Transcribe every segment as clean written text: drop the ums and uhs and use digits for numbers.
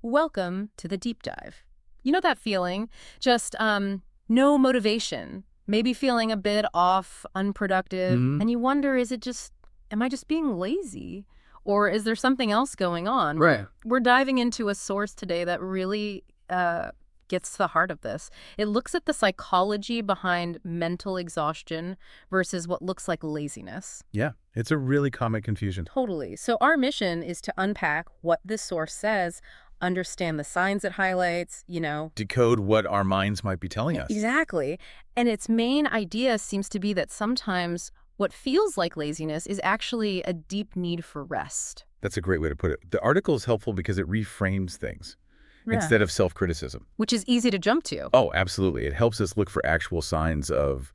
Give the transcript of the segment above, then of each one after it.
Welcome to the deep dive. You know that feeling? Just no motivation, maybe feeling a bit off, unproductive, Hmm. and you wonder, am I just being lazy? Or is there something else going on? Right. We're diving into a source today that really gets to the heart of this. It looks at the psychology behind mental exhaustion versus what looks like laziness. Yeah, it's a really common confusion. Totally. So our mission is to unpack what this source says, understand the signs it highlights, Decode what our minds might be telling us. Exactly. And its main idea seems to be that sometimes what feels like laziness is actually a deep need for rest. That's a great way to put it. The article is helpful because it reframes things Yeah. instead of self-criticism. Which is easy to jump to. Oh, absolutely. It helps us look for actual signs of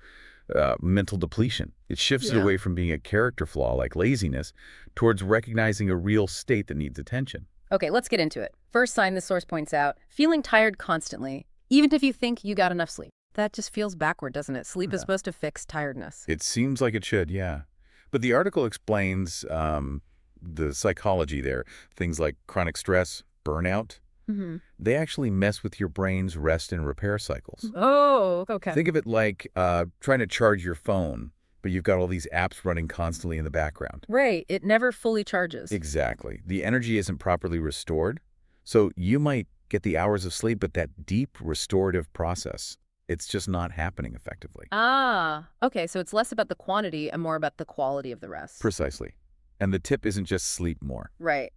mental depletion. It shifts it Yeah. away from being a character flaw like laziness towards recognizing a real state that needs attention. Okay, let's get into it. First sign this source points out, feeling tired constantly, even if you think you got enough sleep. That just feels backward, doesn't it? Sleep is Yeah. supposed to fix tiredness. It seems like it should, yeah. But the article explains the psychology there. Things like chronic stress, burnout, Hmm. they actually mess with your brain's rest and repair cycles. Oh, okay. Think of it like trying to charge your phone, but you've got all these apps running constantly in the background. Right, it never fully charges. Exactly. The energy isn't properly restored, so you might get the hours of sleep, but that deep restorative process, it's just not happening effectively. Ah, okay, so it's less about the quantity and more about the quality of the rest. Precisely. And the tip isn't just sleep more. Right.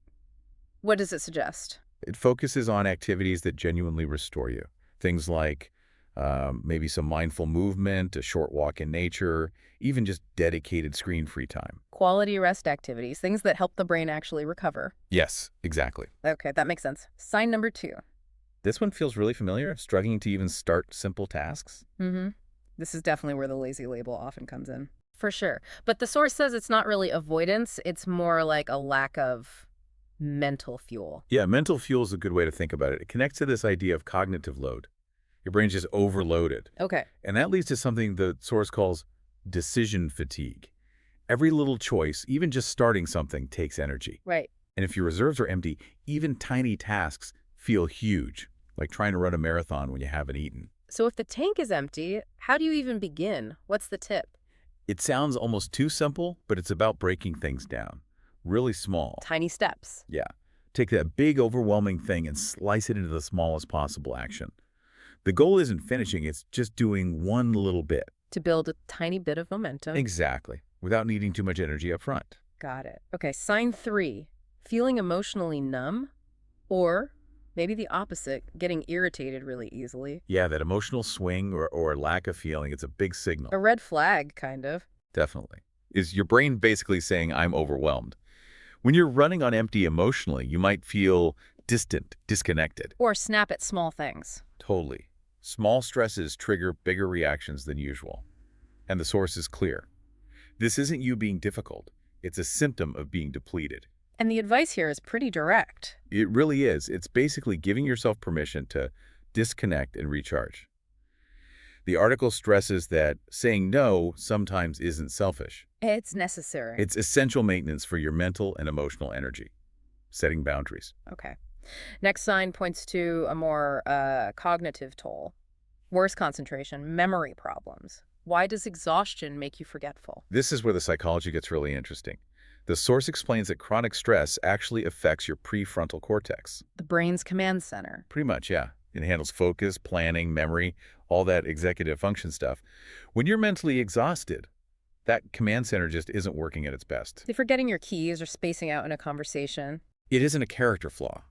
What does it suggest? It focuses on activities that genuinely restore you. Things like maybe some mindful movement, a short walk in nature, even just dedicated screen-free time. Quality rest activities, things that help the brain actually recover. Yes, exactly. Okay, that makes sense. Sign number 2. This one feels really familiar, struggling to even start simple tasks. Mm-hmm. This is definitely where the lazy label often comes in. For sure. But the source says it's not really avoidance, it's more like a lack of mental fuel. Yeah, mental fuel is a good way to think about it. It connects to this idea of cognitive load. Your brain's just overloaded. Okay. And that leads to something the source calls decision fatigue. Every little choice, even just starting something, takes energy. Right. And if your reserves are empty, even tiny tasks feel huge, like trying to run a marathon when you haven't eaten. So if the tank is empty, how do you even begin? What's the tip? It sounds almost too simple, but it's about breaking things down. Really small. Tiny steps. Yeah. Take that big, overwhelming thing and slice it into the smallest possible action. The goal isn't finishing, it's just doing one little bit. To build a tiny bit of momentum. Exactly. Without needing too much energy up front. Got it. Okay, sign 3. Feeling emotionally numb, or maybe the opposite, getting irritated really easily. Yeah, that emotional swing or lack of feeling, it's a big signal. A red flag, kind of. Definitely. Is your brain basically saying, I'm overwhelmed? When you're running on empty emotionally, you might feel distant, disconnected. Or snap at small things. Totally. Small stresses trigger bigger reactions than usual. And the source is clear. This isn't you being difficult. It's a symptom of being depleted. And the advice here is pretty direct. It really is. It's basically giving yourself permission to disconnect and recharge. The article stresses that saying no sometimes isn't selfish. It's necessary. It's essential maintenance for your mental and emotional energy. Setting boundaries. Okay. Next sign points to a more cognitive toll. Worse concentration, memory problems. Why does exhaustion make you forgetful? This is where the psychology gets really interesting. The source explains that chronic stress actually affects your prefrontal cortex. The brain's command center. Pretty much, yeah. It handles focus, planning, memory, all that executive function stuff. When you're mentally exhausted, that command center just isn't working at its best. If forgetting your keys or spacing out in a conversation. It isn't a character flaw.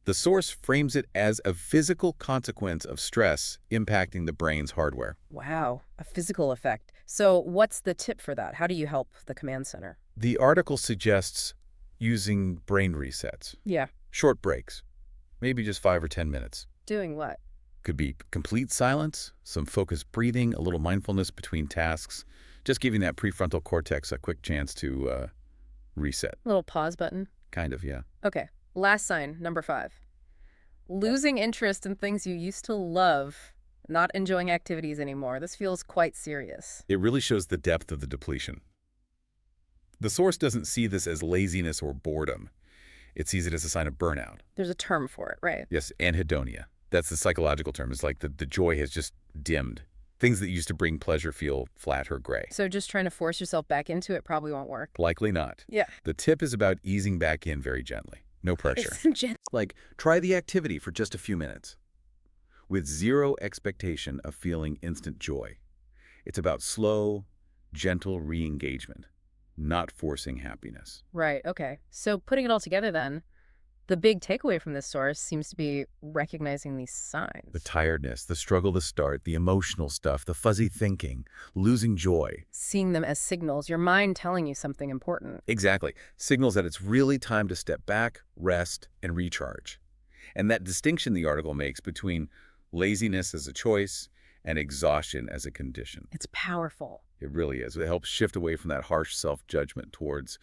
The source frames it as a physical consequence of stress impacting the brain's hardware. Wow, a physical effect. So what's the tip for that? How do you help the command center? The article suggests using brain resets, Yeah. short breaks, maybe just 5 or 10 minutes. Doing what? Could be complete silence, some focused breathing, a little mindfulness between tasks, just giving that prefrontal cortex a quick chance to reset. Little pause button. Kind of, yeah. Okay. Last sign, number 5. Losing interest in things you used to love, not enjoying activities anymore. This feels quite serious. It really shows the depth of the depletion. The source doesn't see this as laziness or boredom. It sees it as a sign of burnout. There's a term for it, right? Yes, anhedonia. That's the psychological term. It's like the joy has just dimmed. Things that used to bring pleasure feel flat or gray. So just trying to force yourself back into it probably won't work. Likely not. Yeah. The tip is about easing back in very gently. No pressure. Like, try the activity for just a few minutes. With zero expectation of feeling instant joy. It's about slow, gentle re-engagement, not forcing happiness. Right, okay. So putting it all together then, the big takeaway from this source seems to be recognizing these The signs. tiredness, the struggle to start, the emotional stuff, the fuzzy thinking, losing joy. Seeing them as signals, your mind telling you something important. Exactly. Signals that it's really time to step back, rest, and recharge. And that distinction the article makes between laziness as a choice and exhaustion as a condition. It's powerful. It really is. It helps shift away from that harsh self-judgment towards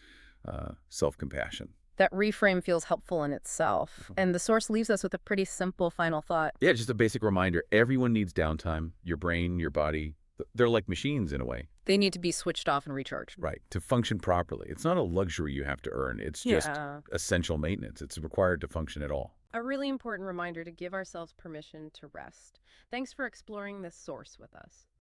self-compassion. That reframe feels helpful in itself. And the source leaves us with a pretty simple final thought. Yeah, just a basic reminder. Everyone needs downtime. Your brain, your body. They're like machines in a way. They need to be switched off and recharged. Right. To function properly. It's not a luxury you have to earn. It's just Yeah. essential maintenance. It's required to function at all. A really important reminder to give ourselves permission to rest. Thanks for exploring this source with us.